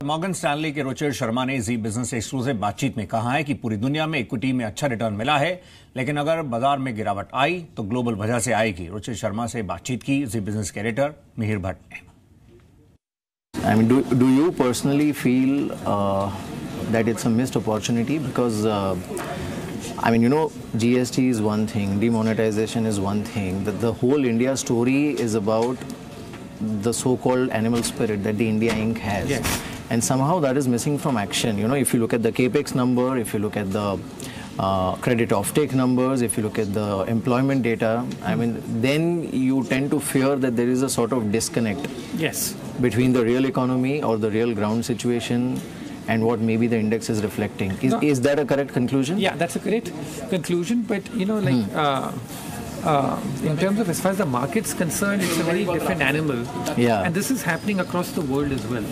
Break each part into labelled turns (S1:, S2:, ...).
S1: Morgan Stanley के रुचिर शर्मा ने जी business से एक्सक्लूसिव बातचीत में कहा है कि पूरी दुनिया में इक्विटी में अच्छा रिटर्न मिला है, लेकिन अगर बाजार में गिरावट आई तो ग्लोबल वजह से आएगी। रुचिर शर्मा से बातचीत की जी बिजनेस के एडिटर मिहिर भट्ट ने।
S2: I mean, do you personally feel that it's a missed opportunity? Because I mean, you know, GST is one thing, demonetization is one thing. The whole India story is about the so-called animal spirit that the India Inc. has.
S3: Yes.
S2: And somehow that is missing from action. You know, if you look at the capex number, if you look at the credit offtake numbers, if you look at the employment data, I mean, then you tend to fear that there is a sort of disconnect.
S3: Yes.
S2: Between the real economy or the real ground situation and what maybe the index is reflecting. Is that a correct conclusion?
S3: Yeah, that's a correct conclusion. But, you know, like in terms of as far as the market's concerned, it's a very different animal.
S2: Yeah.
S3: And this is happening across the world as well.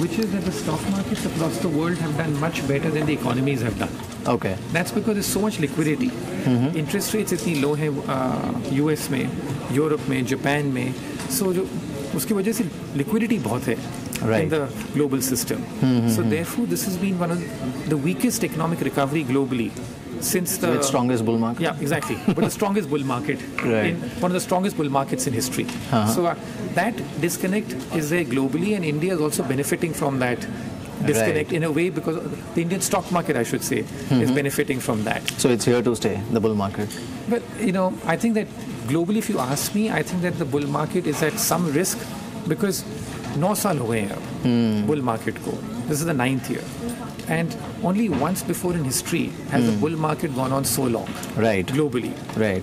S3: Which is that the stock markets across the world have done much better than the economies have done.
S2: Okay.
S3: That's because there's so much liquidity. Interest rates इतनी low है US में, Europe में, Japan में. So उसकी वजह से liquidity बहुत है in the global system. So therefore this has been one of the weakest economic recovery globally since the
S2: strongest bull market.
S3: Yeah, exactly. But the strongest bull market, one of the strongest bull markets in history. So that disconnect is there globally, and India is also benefiting from that disconnect in a way, because the Indian stock market, I should say, is benefiting from that.
S2: So it's here to stay, the bull market.
S3: But you know, I think that globally, if you ask me, I think that the bull market is at some risk because 9 साल हो गए हैं bull market को. This is the 9th year. And only once before in history has the bull market gone on so long, globally.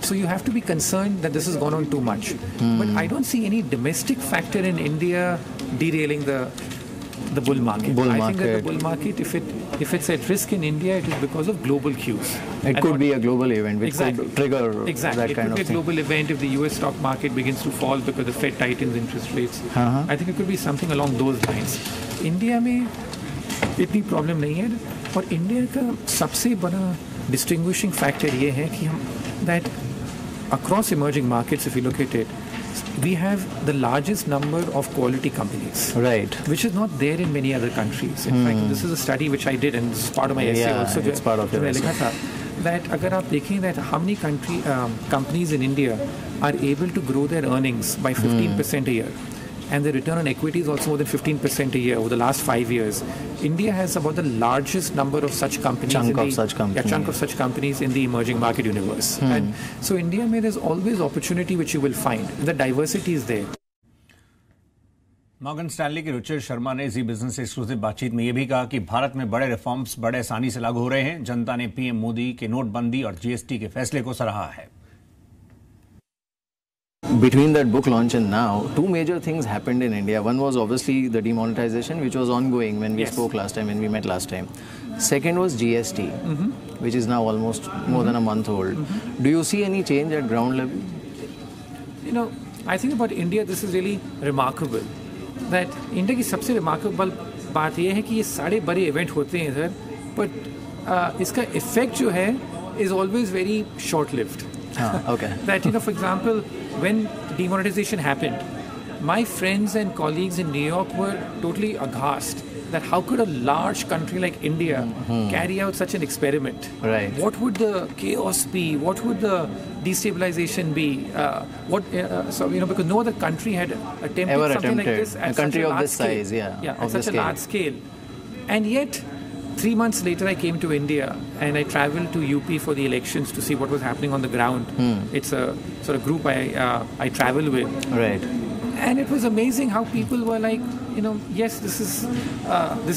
S3: So you have to be concerned that this has gone on too much. But I don't see any domestic factor in India derailing the bull market. I think that the bull market, if it's at risk in India, it is because of global cues.
S2: It could be a global event which could trigger that kind of thing.
S3: It could be a global event if the US stock market begins to fall because the Fed tightens interest rates. I think it could be something along those lines. India में इतनी problem नहीं है, और India का सबसे बड़ा distinguishing factor ये है कि हम that across emerging markets, if you look at it, we have the largest number of quality companies, which is not there in many other countries. In fact, this is a study which I did, and it's part of my essay also.
S2: It's part of your essay.
S3: That अगर आप देखें that how many companies in India are able to grow their earnings by 15% a year, and the return on equity is also more than 15% a year over the last 5 years. India has about the largest number of such companies. Chunk of such companies in the emerging market universe. And so India में there's always opportunity which you will find. The diversity is there.
S1: Morgan Stanley के रुचिर शर्मा ने जी business से exclusive बातचीत में यह भी कहा कि भारत में बड़े रिफॉर्म्स बड़े आसानी से लागू हो रहे हैं। जनता ने पीएम मोदी के नोटबंदी और जीएसटी के फैसले को सराहा है।
S2: Between that book launch and now, two major things happened in India. One was obviously the demonetization, which was ongoing when we spoke last time, when we met last time. Second was GST, which is now almost more than a month old. Do you see any change at ground level?
S3: You know, I think about India, this is really remarkable. That India की सबसे remarkable बात ये है कि ये सारे बड़े event होते हैं इधर, but इसका effect जो है is always very short-lived. That, you know, for example, when demonetization happened, my friends and colleagues in New York were totally aghast that how could a large country like India carry out such an experiment? What would the chaos be? What would the destabilization be? So, you know, because no other country had attempted something like this at
S2: a country
S3: such a
S2: of this
S3: scale.
S2: size,
S3: at such a large scale. And yet, 3 months later, I came to India and I traveled to UP for the elections to see what was happening on the ground. It's a sort of group I travel with. And it was amazing how people were like, you know, yes, this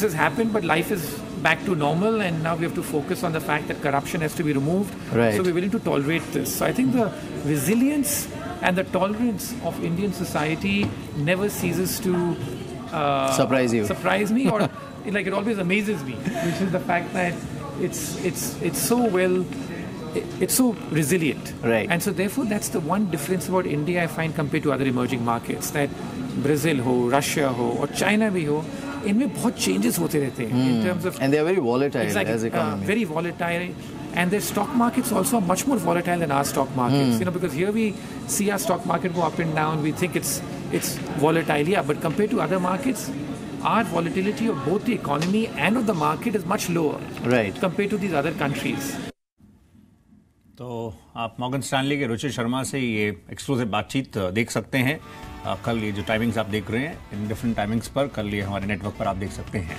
S3: has happened, but life is back to normal, and now we have to focus on the fact that corruption has to be removed. So we're willing to tolerate this. So I think the resilience and the tolerance of Indian society never ceases to surprise me, or like it always amazes me, which is the fact that it's so resilient. And so therefore that's the one difference about India I find compared to other emerging markets, that Brazil ho, Russia ho, or China bhi ho, इनमें बहुत changes होते रहते हैं in terms of,
S2: and they are very volatile as economy.
S3: Very volatile, and their stock markets also are much more volatile than our stock markets. You know, because here we see our stock market go up and down, we think it's volatile, but compared to other markets, our volatility of both the economy and of the market is much lower,
S2: right,
S3: compared to these other countries.
S1: तो आप Morgan Stanley के रुचिर शर्मा से ये exclusive बातचीत देख सकते हैं। कल ये जो टाइमिंग्स आप देख रहे हैं इन डिफरेंट टाइमिंग्स पर, कल ये हमारे नेटवर्क पर आप देख सकते हैं।